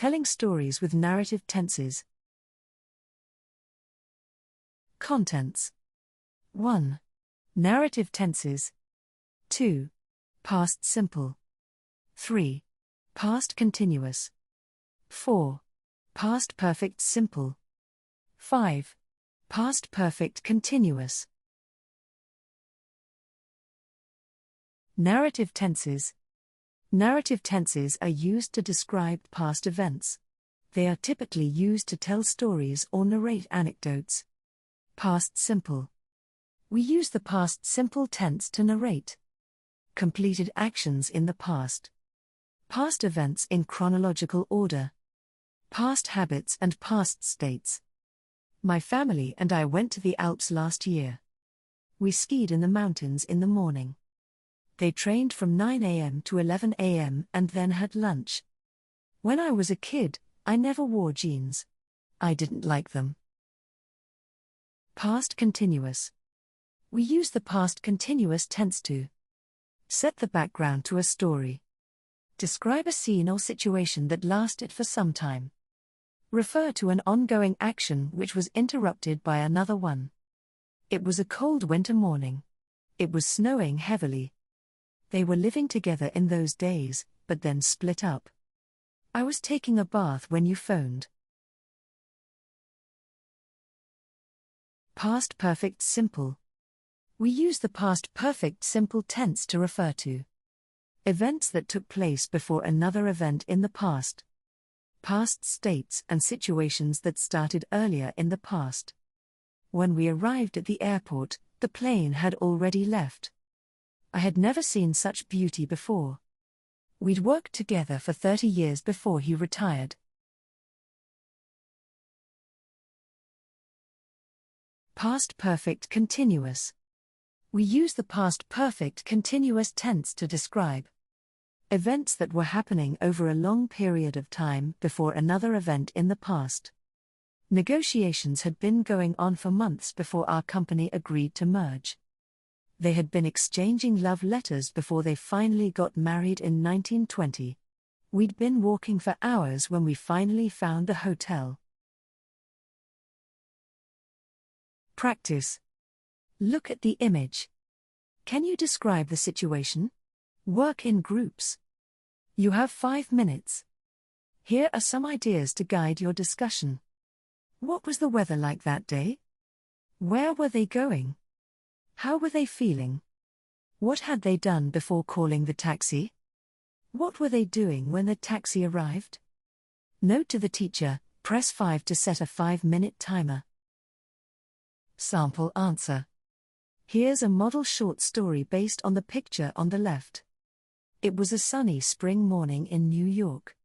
Telling stories with narrative tenses. Contents. 1. Narrative tenses. 2. Past simple. 3. Past continuous. 4. Past perfect simple. 5. Past perfect continuous. Narrative tenses. Narrative tenses are used to describe past events. They are typically used to tell stories or narrate anecdotes. Past simple. We use the past simple tense to narrate completed actions in the past. Past events in chronological order. Past habits and past states. My family and I went to the Alps last year. We skied in the mountains in the morning. They trained from 9 a.m. to 11 a.m. and then had lunch. When I was a kid, I never wore jeans. I didn't like them. Past continuous. We use the past continuous tense to set the background to a story. Describe a scene or situation that lasted for some time. Refer to an ongoing action which was interrupted by another one. It was a cold winter morning. It was snowing heavily. They were living together in those days, but then split up. I was taking a bath when you phoned. Past perfect simple. We use the past perfect simple tense to refer to events that took place before another event in the past. Past states and situations that started earlier in the past. When we arrived at the airport, the plane had already left. I had never seen such beauty before. We'd worked together for 30 years before he retired. Past perfect continuous. We use the past perfect continuous tense to describe events that were happening over a long period of time before another event in the past. Negotiations had been going on for months before our company agreed to merge. They had been exchanging love letters before they finally got married in 1920. We'd been walking for hours when we finally found the hotel. Practice. Look at the image. Can you describe the situation? Work in groups. You have 5 minutes. Here are some ideas to guide your discussion. What was the weather like that day? Where were they going? How were they feeling? What had they done before calling the taxi? What were they doing when the taxi arrived? Note to the teacher, press 5 to set a 5-minute timer. Sample answer. Here's a model short story based on the picture on the left. It was a sunny spring morning in New York.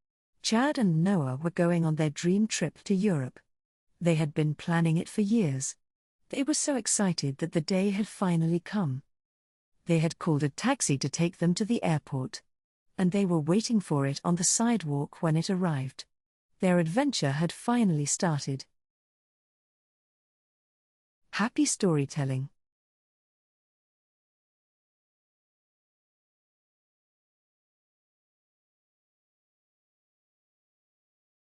Chad and Noah were going on their dream trip to Europe. They had been planning it for years. They were so excited that the day had finally come. They had called a taxi to take them to the airport. And they were waiting for it on the sidewalk when it arrived. Their adventure had finally started. Happy storytelling.